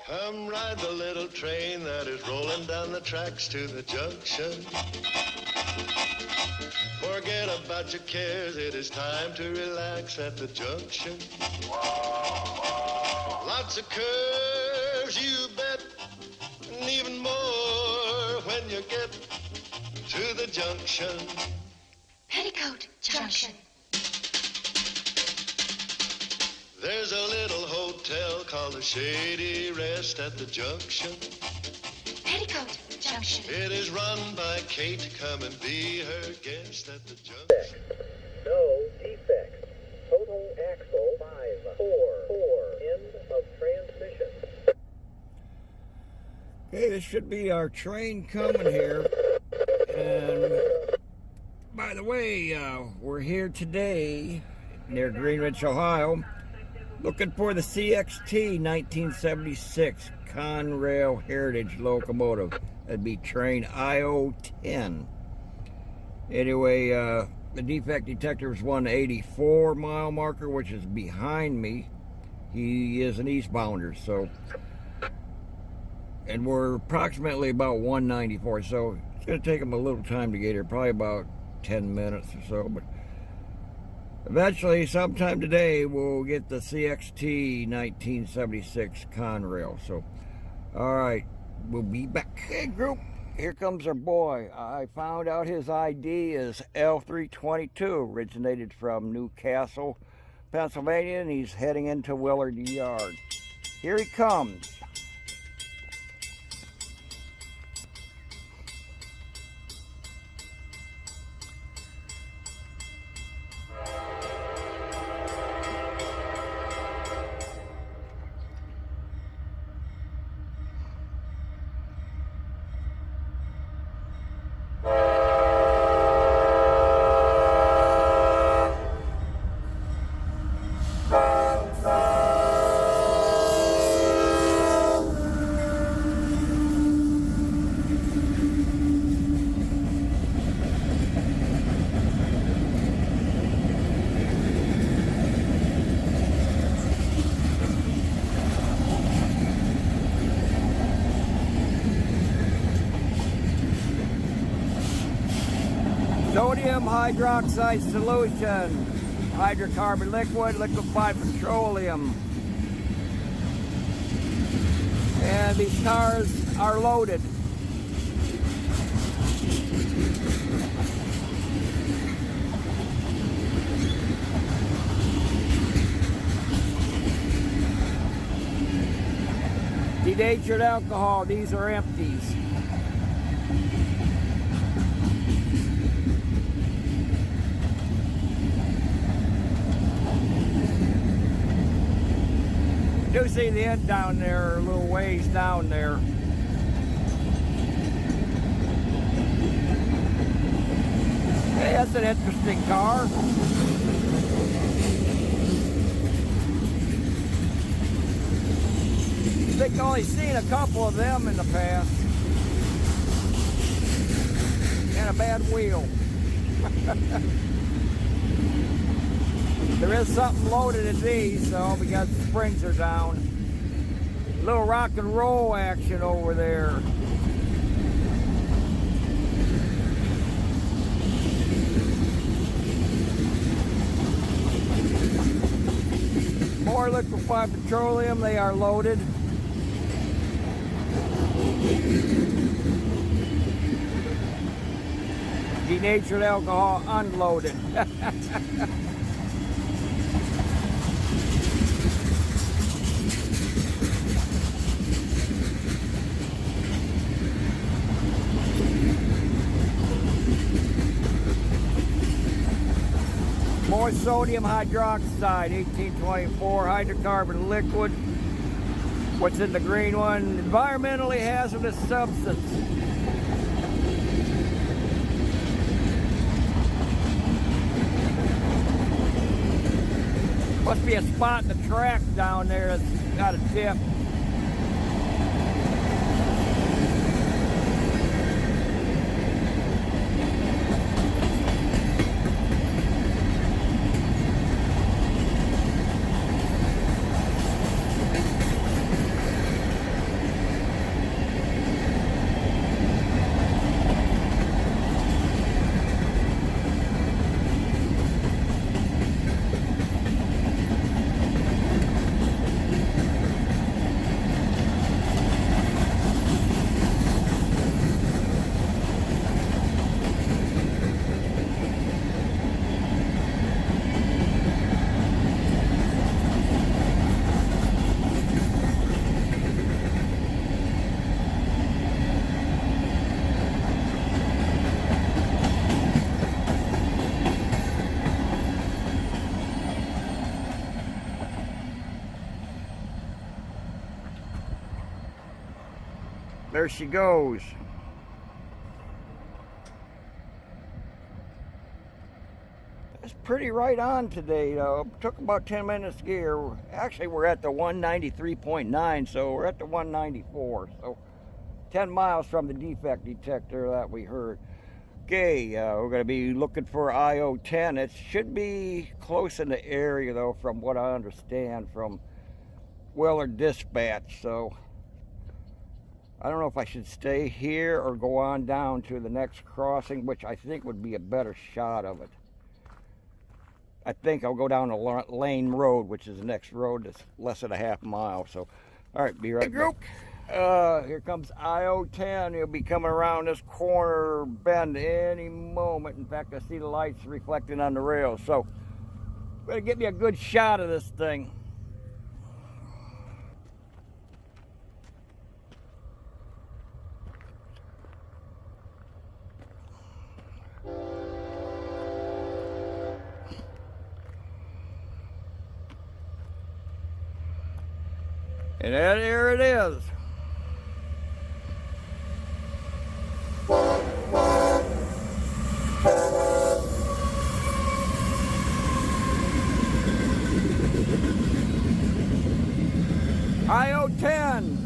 Come ride the little train that is rolling down the tracks to the junction. Forget about your cares, it is time to relax at the junction. Lots of curves, you bet, and even more when you get to the junction. Petticoat Junction. There's a little hotel called the Shady Rest at the junction. Petticoat Junction. It is run by Kate. Come and be her guest at the junction. No defects. Total axle 544. End of transmission. Okay, this should be our train coming here. And by the way, we're here today near Greenwich, Ohio, looking for the Csxt 1976 Conrail Heritage locomotive. That'd be train IO10. Anyway, the defect detector is 184 mile marker, which is behind me. He is an eastbounder, so, and we're approximately about 194, so it's going to take him a little time to get here, probably about 10 minutes or so, but eventually, sometime today, we'll get the Csxt 1976 Conrail. So, all right, we'll be back. Hey, group, here comes our boy. I found out his ID is L322, originated from Newcastle, Pennsylvania, and he's heading into Willard Yard. Here he comes. Sodium hydroxide solution, hydrocarbon liquid, liquefied petroleum. And these cars are loaded. Denatured alcohol, these are empties. You do see the end down there, a little ways down there. Hey, that's an interesting car. I think I've only seen a couple of them in the past. And a bad wheel. There is something loaded in these, so because the springs are down. A little rock and roll action over there. More liquefied petroleum, they are loaded. Denatured alcohol unloaded. More sodium hydroxide, 1824, hydrocarbon liquid. What's in the green one? Environmentally hazardous substance. Must be a spot in the track down there that's got a tip. There she goes. It's pretty right on today, though. Took about 10 minutes to get here. Actually, we're at the 193.9, so we're at the 194. So 10 miles from the defect detector that we heard. Okay, we're going to be looking for IO10. It should be close in the area, though, from what I understand from Willard Dispatch. So I don't know if I should stay here or go on down to the next crossing, which I think would be a better shot of it. I think I'll go down to Lane Road, which is the next road that's less than a half mile. So, all right, be right back. Here comes IO10. He'll be coming around this corner bend any moment. In fact, I see the lights reflecting on the rails. So, better get me a good shot of this thing. And there it is. IO10.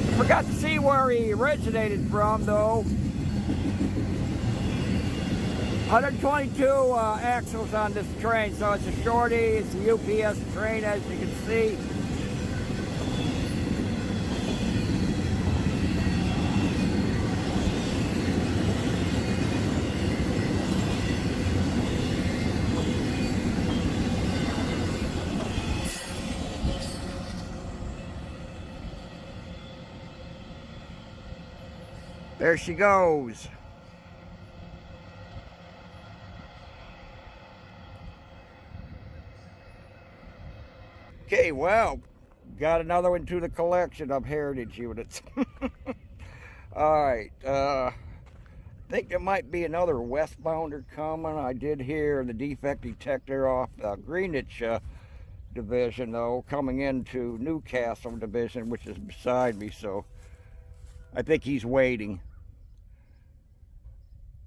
I forgot to see where he originated from, though. 122 axles on this train, so it's a shorty, it's a UPS train, as you can see. There she goes. Okay, well, got another one to the collection of heritage units. All right, I think there might be another westbounder coming. I did hear the defect detector off Greenwich division, though, coming into Newcastle division, which is beside me, so I think he's waiting.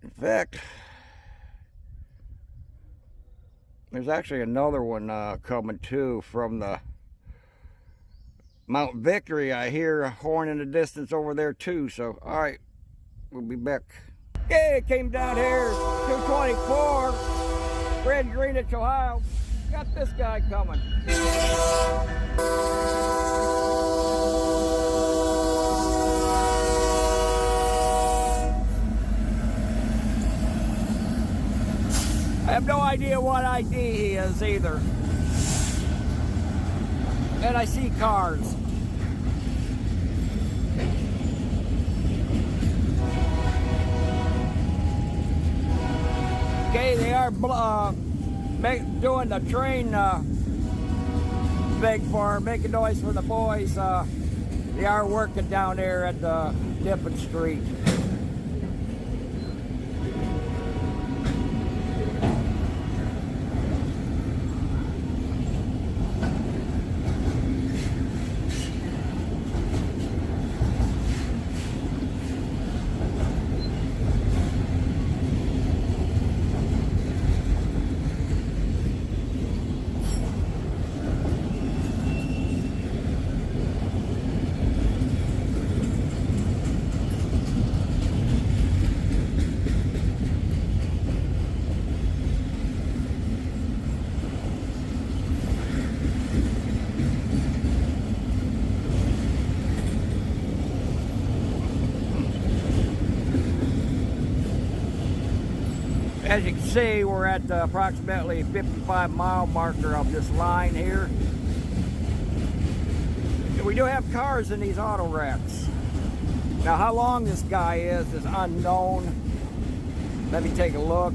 In fact, there's actually another one coming too from the Mount Victory. I hear a horn in the distance over there too. So, all right, we'll be back. Okay, it came down here, 224, we're in Greenwich, Ohio. Got this guy coming. I have no idea what ID he is either. And I see cars. Okay, they are doing the train thing for making noise for the boys. They are working down there at Dippin Street. As you can see, we're at approximately 55-mile marker of this line here. And we do have cars in these auto wrecks. Now, how long this guy is unknown. Let me take a look.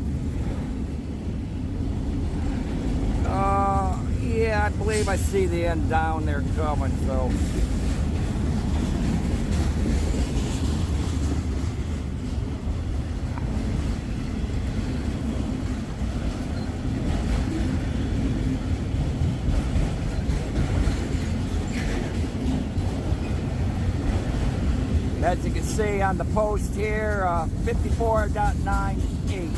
Yeah, I believe I see the end down there coming, so. As you can see on the post here, 54.98.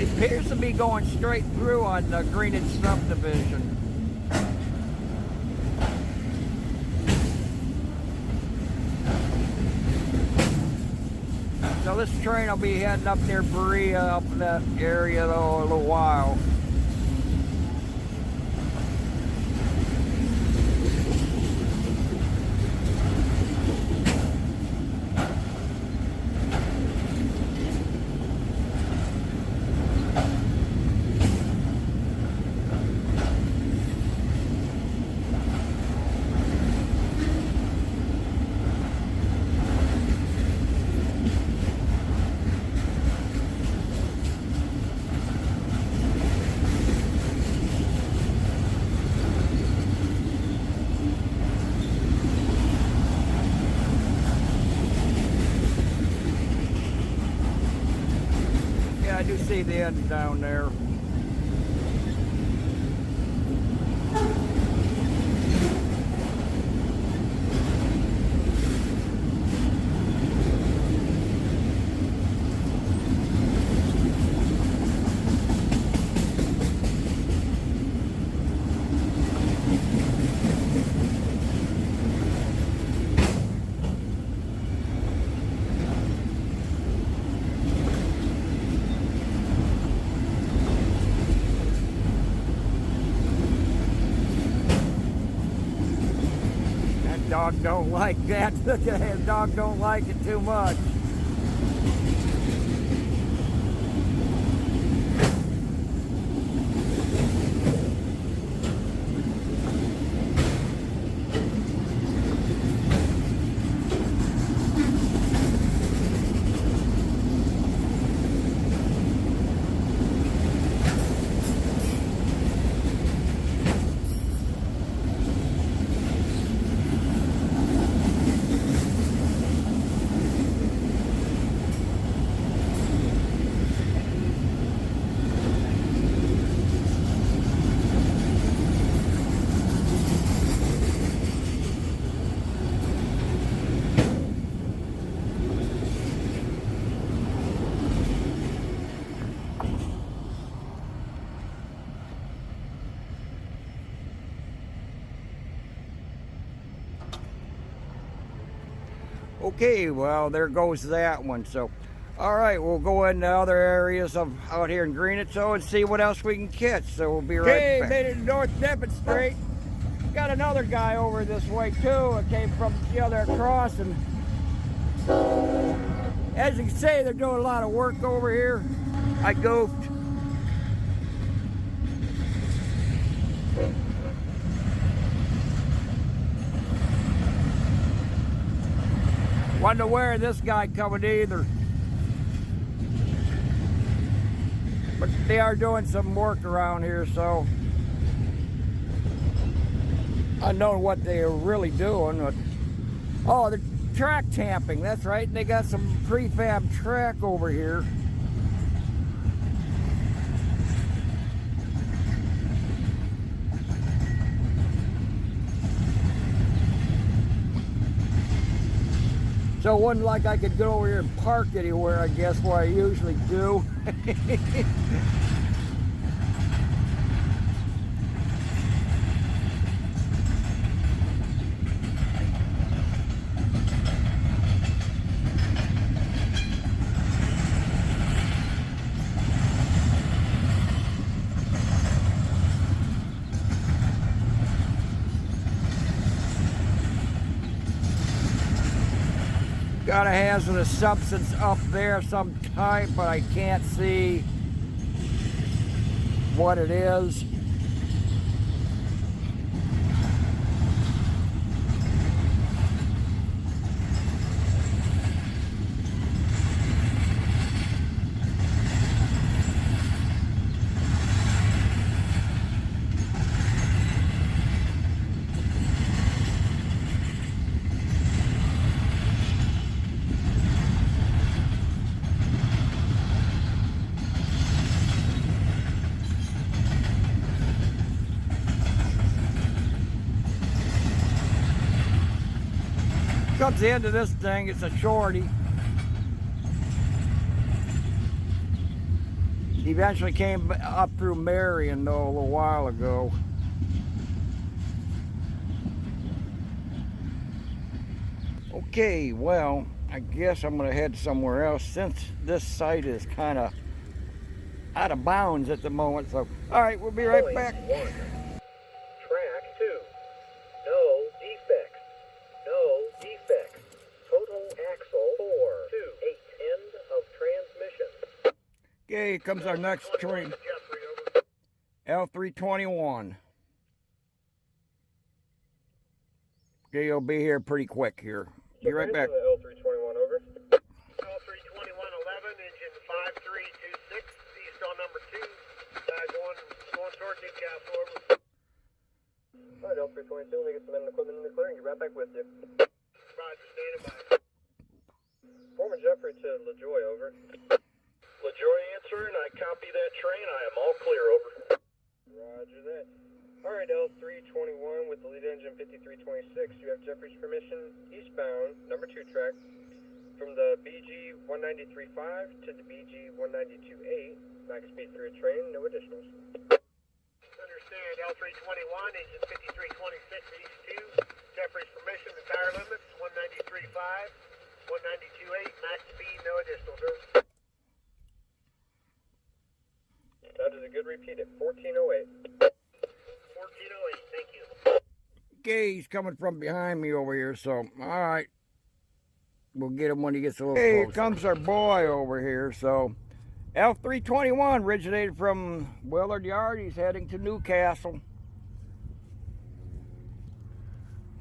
It appears to be going straight through on the Greenwich subdivision. So this train will be heading up near Berea, up in that area though, a little while. I do see the end down there. Dog don't like that. The dog don't like it too much. Okay, well, there goes that one. So, all right, we'll go into other areas of out here in Greenwich and see what else we can catch. So we'll be right back. Made it to North Devon Street. Got another guy over this way too. It came from the other across, and as you can see, they're doing a lot of work over here. I goofed. Wasn't aware of this guy coming either. But they are doing some work around here, so I know what they are really doing. But, oh, they're track tamping, that's right. And they got some prefab track over here. So it wasn't like I could go over here and park anywhere, I guess, where I usually do. Got a hazardous substance up there some type, but I can't see what it is. Comes the end of this thing. It's a shorty. He eventually came up through Marion though a little while ago. Okay, well, I guess I'm gonna head somewhere else since this site is kind of out of bounds at the moment. So, all right, we'll be right back. Track 2. No defects. No defects. Total axle 428. End of transmission. Okay, here comes our next train. L321. Okay, you'll be here pretty quick here. Be right back. L321 over. L321 11, engine 5326, east on number 2, going toward Newcastle, over. Alright, L322, let me get some men and equipment in the clearing, get right back with you. Roger, standing by. Foreman Jeffrey to LaJoy, over. LaJoy answering, I copy that train, I am all clear, over. Roger that. Alright, L321 with the lead engine 5326, you have Jeffrey's permission, eastbound, number 2 track, from the BG 193.5 to the BG 192.8, max speed through train, no additionals. Understand, L321, engine 5326, east 2, Jeffrey's permission, the tire limits, 193.5, 192.8, max speed, no additionals, over. That is a good repeat at 1408. 1408, thank you. Okay, he's coming from behind me over here, so all right. We'll get him when he gets a little closer. Here comes our boy over here. So L321 originated from Willard Yard. He's heading to Newcastle.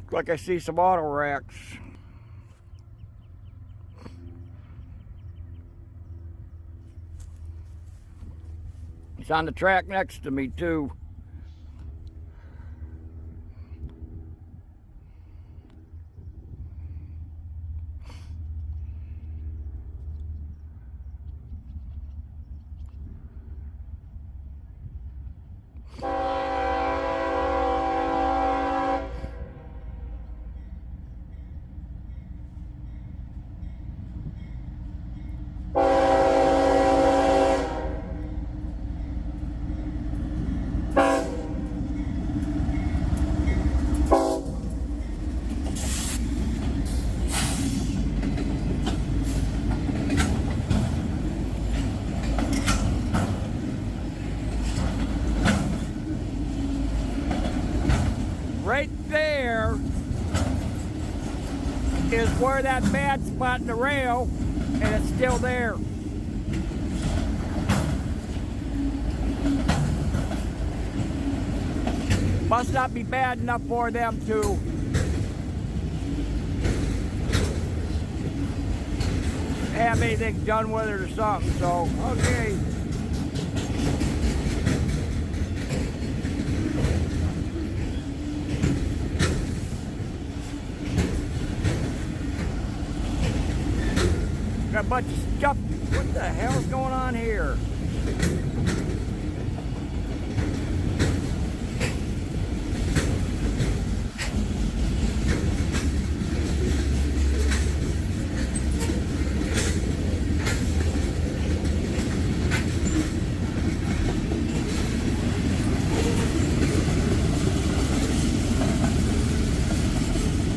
Looks like I see some auto racks. He's on the track next to me too. Right there is where that bad spot in the rail, and it's still there. Must not be bad enough for them to have anything done with it or something. So, okay. Got a bunch of stuff. What the hell's going on here?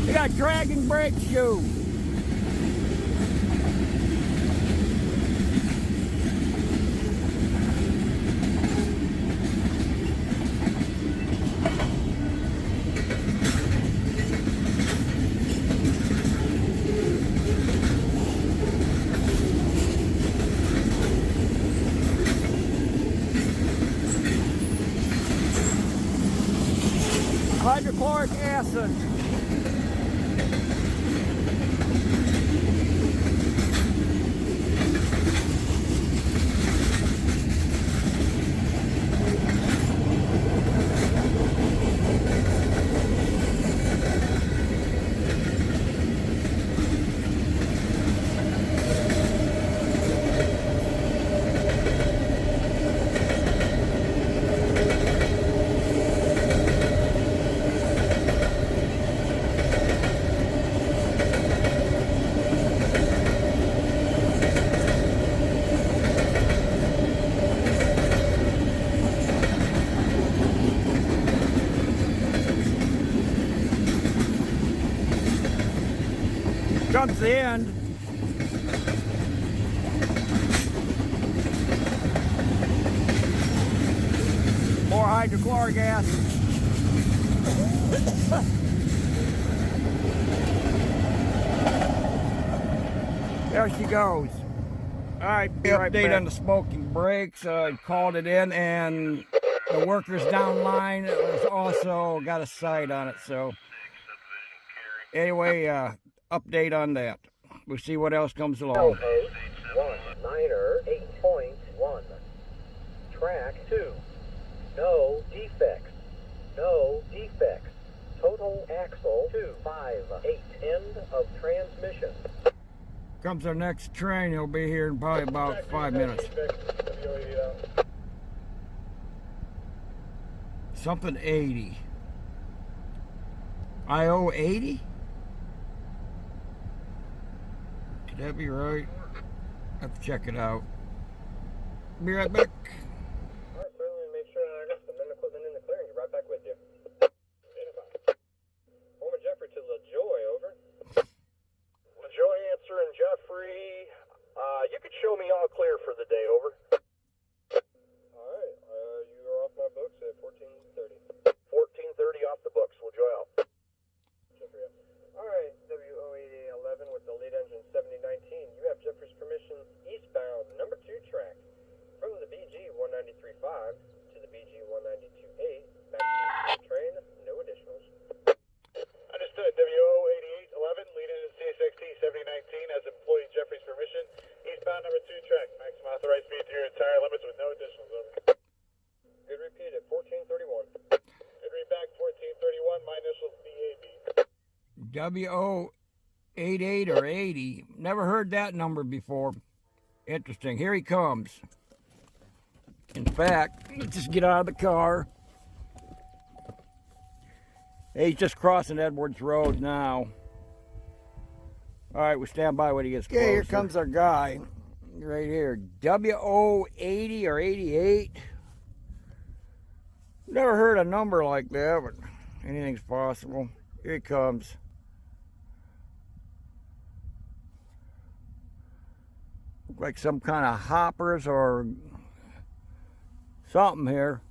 They got dragging brake shoe. Hydrochloric acid. comes the end. More hydrochloric acid. There she goes. All right, be right back. On the smoking brakes. Called it in, and the workers downline has also got a sight on it. So anyway, update on that. We'll see what else comes along. L321 8.1. Track 2. No defects. No defects. Total axle 258. End of transmission. Comes our next train. He'll be here in probably about 5 minutes. Something 80. IO 80? Could that be right? Have to check it out. Be right back. Alright, certainly make sure I got the men equipment in the clearing. Get right back with you. Former Jeffrey to LaJoy, over. LaJoy answering Jeffrey. You could show me all clear for the day, over. Alright, you are off my books at 14:30. 14:30 off the books. LaJoy out. Jeffrey up. Alright, WO8811 with the lead engine 7019. You have Jeffrey's permission eastbound, number 2 track. From the BG 193.5 to the BG 192.8. Back to the train, no additionals. Understood. WO8811, lead engine Csxt 7019 has employee Jeffrey's permission. Eastbound number 2 track. Maximum authorized speed to your entire limits with no additionals, over. Good repeat at 14:31. Good read back 14:31. My initials BAB. WO88 or 80. Never heard that number before. Interesting. Here he comes. In fact, let's just get out of the car. He's just crossing Edwards Road now. All right, we stand by when he gets closer. Okay, here comes our guy. Right here. WO80 or 88. Never heard a number like that, but anything's possible. Here he comes. Look like some kind of hoppers or something here.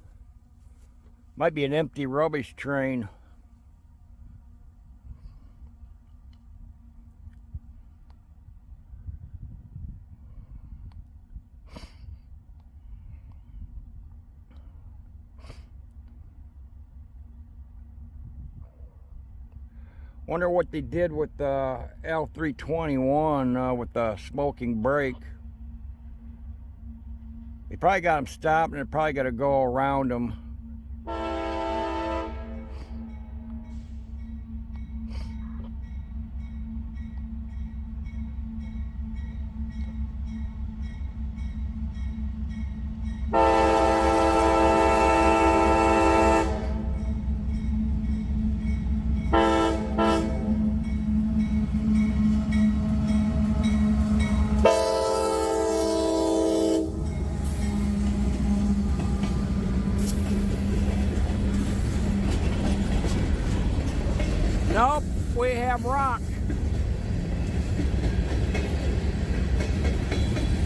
Might be an empty rubbish train. Wonder what they did with the L321 with the smoking brake. They probably got them stopped, and they probably got to go around them. Nope, we have rock.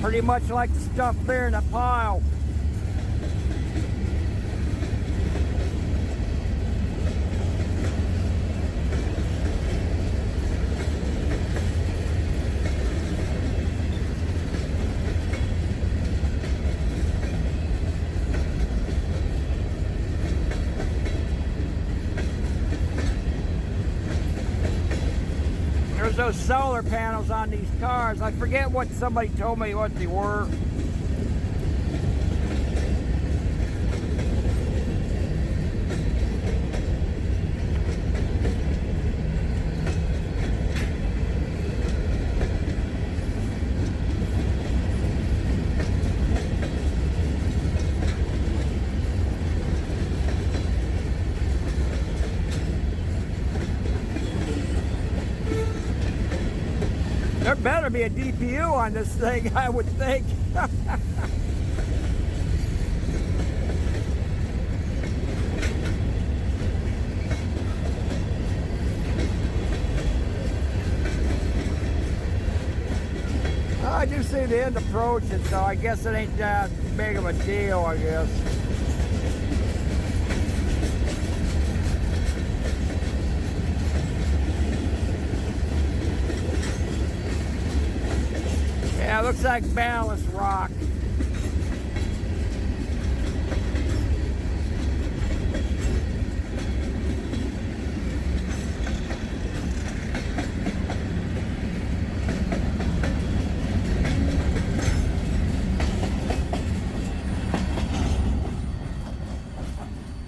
Pretty much like the stuff there in that pile. There's those solar panels on these cars. I forget what somebody told me what they were. There better be a DPU on this thing, I would think. see the end approaching, so I guess it ain't that big of a deal, I guess. Yeah, it looks like ballast rock.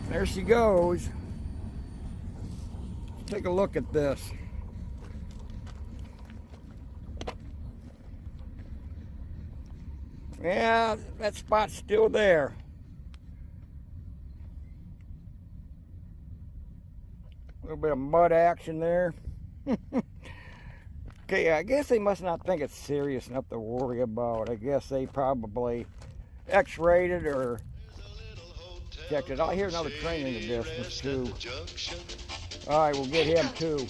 There she goes. Take a look at this. Yeah, that spot's still there. A little bit of mud action there. Okay, I guess they must not think it's serious enough to worry about. I guess they probably x-rayed it or checked it. I hear another train in the distance too. All right, we'll get him too.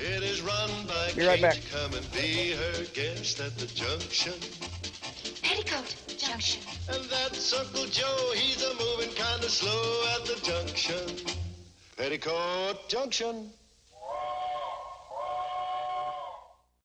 It is run by Be right back. Kate. Come and be her guest at the junction. Petticoat Junction. And that's Uncle Joe, he's a moving kind of slow at the junction. Petticoat Junction.